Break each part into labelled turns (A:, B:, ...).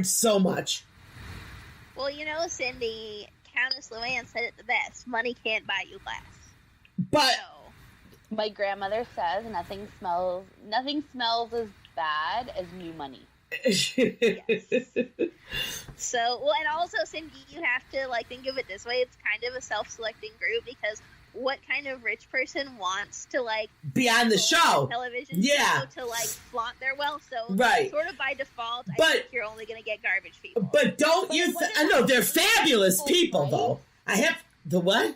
A: so much.
B: Well, Cindy, Countess Luann said it the best. Money can't buy you class.
A: But
C: my grandmother says nothing smells as bad as new money.
B: Yes. So, and also, Cindy, you have to think of it this way. It's kind of a self-selecting group, because what kind of rich person wants to
A: be on the show,
B: television show, to flaunt their wealth? So,
A: right,
B: sort of by default, I think you're only going to get garbage people.
A: But don't you? I know they're fabulous people, though. I have the what?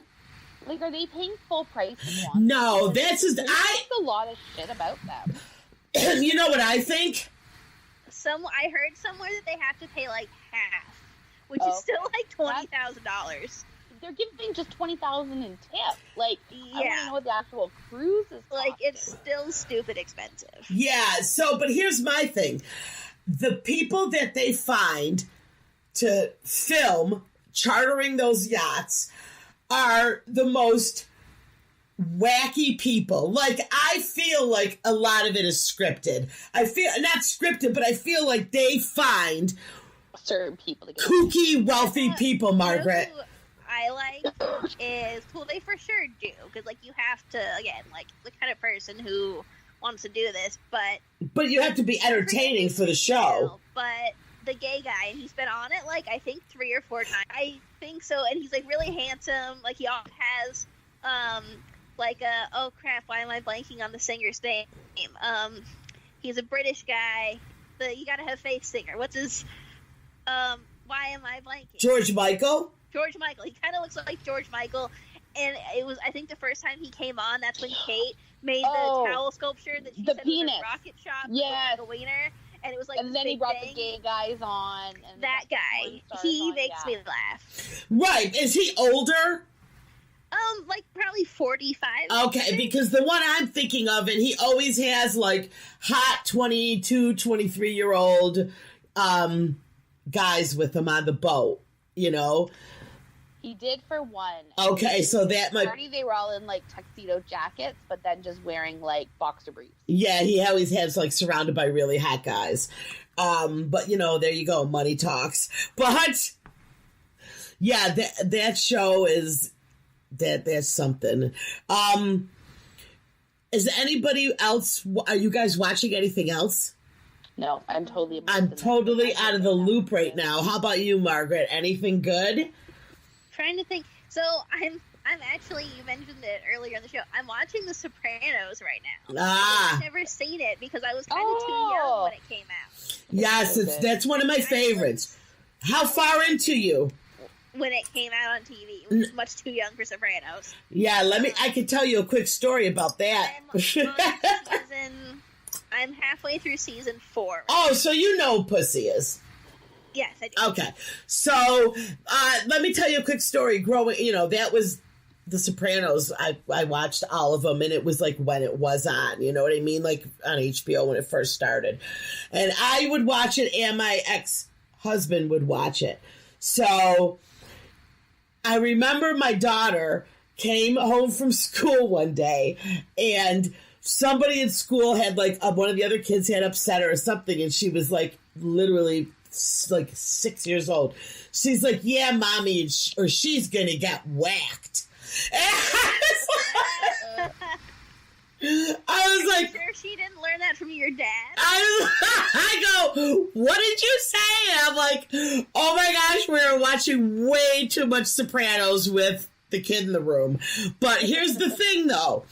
C: Are they paying full price?
A: No, that's just
C: a lot of shit about them.
A: You know what I think?
B: I heard somewhere that they have to pay half, which is still $20,000.
C: They're giving just $20,000 in tip. I want to know what the actual cruise is.
B: It's still stupid expensive.
A: Yeah. So, but here's my thing: the people that they find to film chartering those yachts are the most wacky people. I feel like a lot of it is scripted. I feel not scripted, but I feel like they find
C: certain people,
A: kooky, wealthy people. Margaret,
B: who I like is they for sure do, because you have to, again, the kind of person who wants to do this, but you
A: have to be entertaining for the show.
B: But the gay guy, and he's been on it I think 3 or 4 times. I think so, and he's really handsome. He all has oh crap, why am I blanking on the singer's name? He's a British guy. You gotta have faith singer. What's his why am I blanking?
A: George Michael.
B: He kind of looks like George Michael, and it was, I think, the first time he came on, that's when Kate made the towel sculpture that she said
C: penis.
B: Was a rocket shop,
C: yes,
B: like a wiener, and it was
C: and then he brought the gay guys on. And
B: that guy, he makes me laugh.
A: Right? Is he older?
B: Probably 45.
A: Okay, because the one I'm thinking of, and he always has hot 22, 23-year-old guys with him on the boat,
C: He did for one.
A: Okay, so that might...
C: They were all in tuxedo jackets, but then just wearing boxer briefs. Yeah,
A: he always has surrounded by really hot guys. But there you go, money talks. But yeah, that show is... That's something. Is anybody else? Are you guys watching anything else?
C: No, I'm totally
A: out of the loop right now. How about you, Margaret? Anything good?
B: Trying to think. So I'm actually, you mentioned it earlier in the show, I'm watching The Sopranos right now. I've never seen it because I was kind of too young when it came out.
A: Yes, that's one of my favorites. How far into you?
B: When it came out on TV. It was much too young for Sopranos.
A: Yeah, I can tell you a quick story about that.
B: I'm halfway through season 4.
A: Oh, so you know who Pussy is.
B: Yes, I do.
A: Okay. So, let me tell you a quick story. Growing, that was The Sopranos. I watched all of them, and it was when it was on, you know what I mean? On HBO when it first started. And I would watch it, and my ex-husband would watch it. So... I remember my daughter came home from school one day, and somebody in school had one of the other kids had upset her or something, and she was literally 6 years old. She's like, "Yeah, mommy," or she's gonna get whacked. I was like,
B: sure she didn't learn that from your dad?
A: I go, what did you say? I'm like, oh my gosh, we're watching way too much Sopranos with the kid in the room. But here's the thing, though.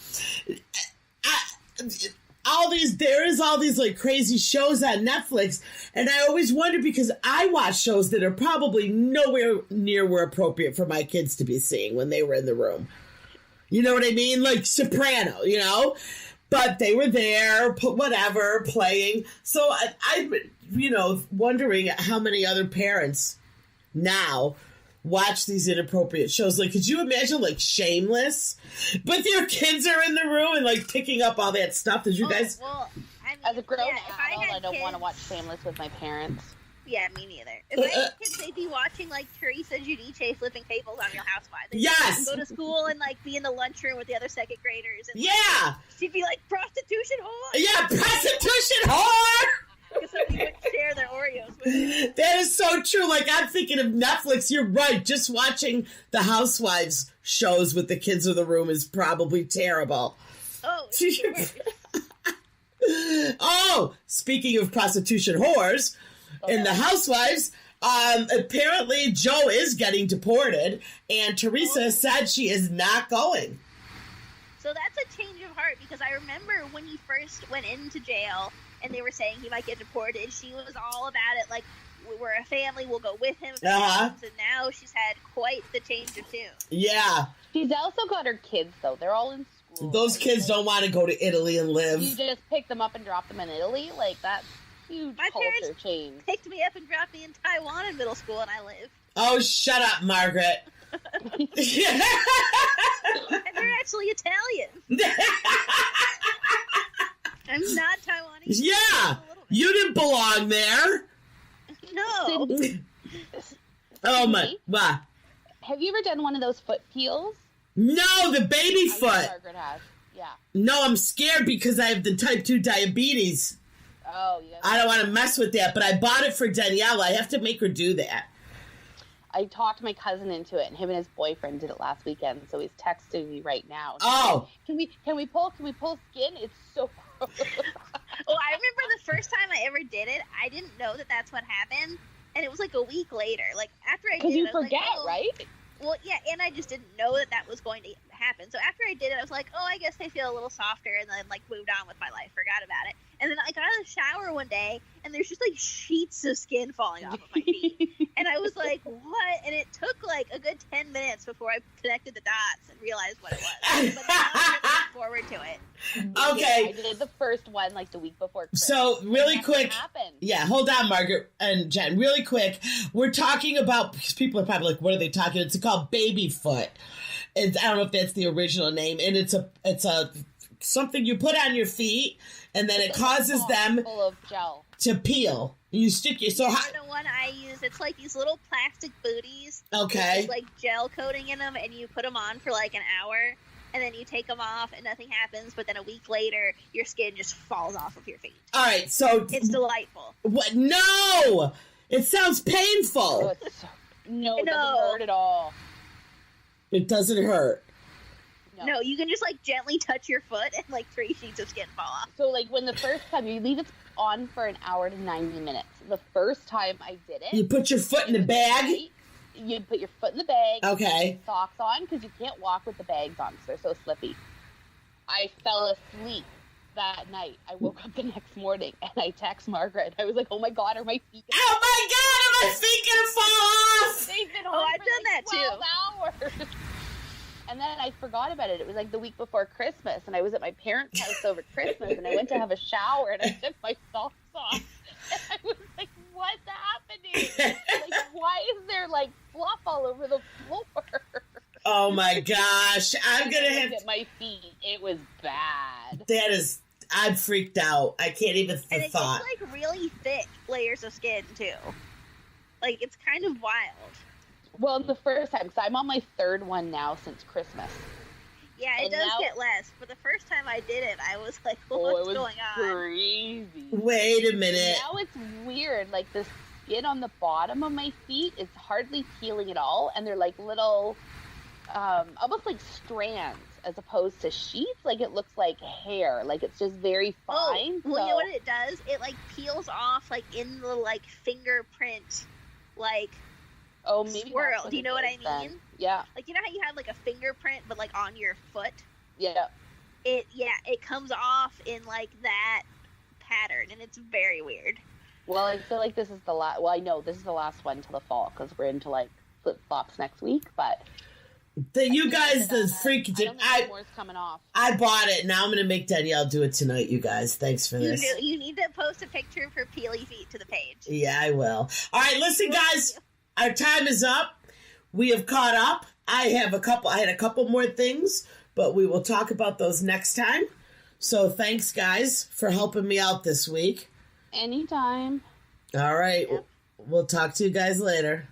A: There is all these crazy shows on Netflix, and I always wonder, because I watch shows that are probably nowhere near were appropriate for my kids to be seeing when they were in the room. You know what I mean? Soprano, But they were there, playing. So I wondering how many other parents now watch these inappropriate shows. Could you imagine, Shameless? But your kids are in the room and, picking up all that stuff. Did you guys...
B: Well,
C: as a grown adult, I don't want to watch Shameless with my parents.
B: Yeah, me neither. If I had kids, they'd be watching Teresa Giudice flipping tables on Real Housewives. They'd
A: yes!
B: Go to school and be in the lunchroom with the other second graders. And,
A: yeah!
B: She'd be like, prostitution whore!
A: Yeah, prostitution whore!
B: because somebody would share their Oreos with you.
A: That is so true. Like, I'm thinking of Netflix. You're right. Just watching the Housewives shows with the kids in the room is probably terrible.
B: Oh, it's the worst.
A: Oh, speaking of prostitution whores, in the Housewives, apparently Joe is getting deported, and Teresa said she is not going.
B: So that's a change of heart, because I remember when he first went into jail and they were saying he might get deported, she was all about it, like, we're a family, we'll go with him. And now she's had quite the change of tune.
A: Yeah.
C: She's also got her kids, though. They're all in school.
A: Those kids don't want to go to Italy and live.
C: You just pick them up and drop them in Italy? Like, that's huge culture change.
B: Picked me up and dropped me in Taiwan in middle school, and I live.
A: Oh, shut up, Margaret.
B: And they're actually Italian. I'm not Taiwanese.
A: Yeah, you didn't belong there.
B: No.
A: Oh my! What?
C: Have you ever done one of those foot peels?
A: No, the baby
C: I know
A: foot.
C: Margaret has. Yeah.
A: No, I'm scared because I have the type 2 diabetes.
C: Oh, yeah.
A: I don't want to mess with that, but I bought it for Danielle. I have to make her do that.
C: I talked my cousin into it, and him and his boyfriend did it last weekend, so he's texting me right now.
A: Oh.
C: Can we pull skin? It's so gross.
B: Well, I remember the first time I ever did it, I didn't know that that's what happened, and it was like a week later. Like, after I did it,
C: Because you
B: I was
C: forget,
B: like, oh.
C: right?
B: Well, yeah, and I just didn't know that that was going to happen. So after I did it, I was like, oh, I guess they feel a little softer, and then, like, moved on with my life, forgot about it. And then I got out of the shower one day, and there's just, like, sheets of skin falling off of my feet. And I was like, what? And it took, like, a good 10 minutes before I connected the dots and realized what it was. But now I'm looking forward to it.
A: Okay.
C: Yeah, I did the first one, like, the week before Christmas.
A: So, really quick.
C: Happened.
A: Yeah, hold on, Margaret and Jen. Really quick. We're talking about, because people are probably like, what are they talking about? It's called baby foot. I don't know if that's the original name. And it's a something you put on your feet, and then it causes them
C: full of gel
A: to peel. You stick your
B: The one I use, it's like these little plastic booties.
A: Okay.
B: With, like, gel coating in them, and you put them on for like an hour, and then you take them off, and nothing happens. But then a week later, your skin just falls off of your feet.
A: All right, so
B: It's delightful.
A: what? No, it sounds painful.
C: it doesn't hurt at all.
A: It doesn't hurt.
B: No, you can just, like, gently touch your foot, and, like, 3 sheets of skin fall off.
C: So, like, when the first time you leave it on for an hour to 90 minutes. The first time I did it,
A: You put your foot in the bag.
C: You put your foot in the bag.
A: Okay.
C: Socks on, because you can't walk with the bags on because they're so slippy. I fell asleep that night. I woke up the next morning and I text Margaret. I was like, "Oh my God, are my feet?"
A: Oh my God, are my feet gonna fall off?
C: They've been
B: Oh,
C: on
B: I've
C: for
B: done
C: like
B: that too.
C: 12 hours. And then I forgot about it. It was like the week before Christmas, and I was at my parents' house over Christmas, and I went to have a shower, and I took my socks off, and I was like, "What's happening? Like, why is there like fluff all over the floor?"
A: Oh my gosh, I'm gonna have
C: at my feet. It was bad.
A: That is, I'm freaked out. I can't even
B: And it's
A: thought.
B: like really thick layers of skin too. Like, it's kind of wild.
C: Well, the first time, because I'm on my third one now since Christmas.
B: Yeah, it
C: And
B: does
C: now-
B: get less. But the first time I did it, I was like,
C: Oh,
B: what's
C: it was
B: going on?
C: crazy.
A: Wait a minute.
C: Now it's weird. Like, the skin on the bottom of my feet is hardly peeling at all, and they're like little, almost like strands as opposed to sheets. Like, it looks like hair. Like, it's just very fine.
B: Well, you know what it does? It, like, peels off, like, in the, like, fingerprint, like,
C: Oh, maybe
B: swirl.
C: that's what
B: Do you
C: it
B: know what I
C: is then.
B: mean?
C: Yeah,
B: like, you know how you have, like, a fingerprint, but, like, on your foot?
C: yeah.
B: It comes off in, like, that pattern, and it's very weird.
C: Well, I feel like this is the last. Well, I know this is the last one till the fall because we're into like flip flops next week. But
A: You guys, the freak.
C: I don't think more's coming off.
A: I bought it. Now I'm gonna make Danielle do it tonight. You guys, thanks for this.
B: You need to post a picture of her peely feet to the page.
A: Yeah, I will. All right, listen, guys. Our time is up. We have caught up. I had a couple more things, but we will talk about those next time. So thanks, guys, for helping me out this week.
C: Anytime.
A: All right. We'll talk to you guys later.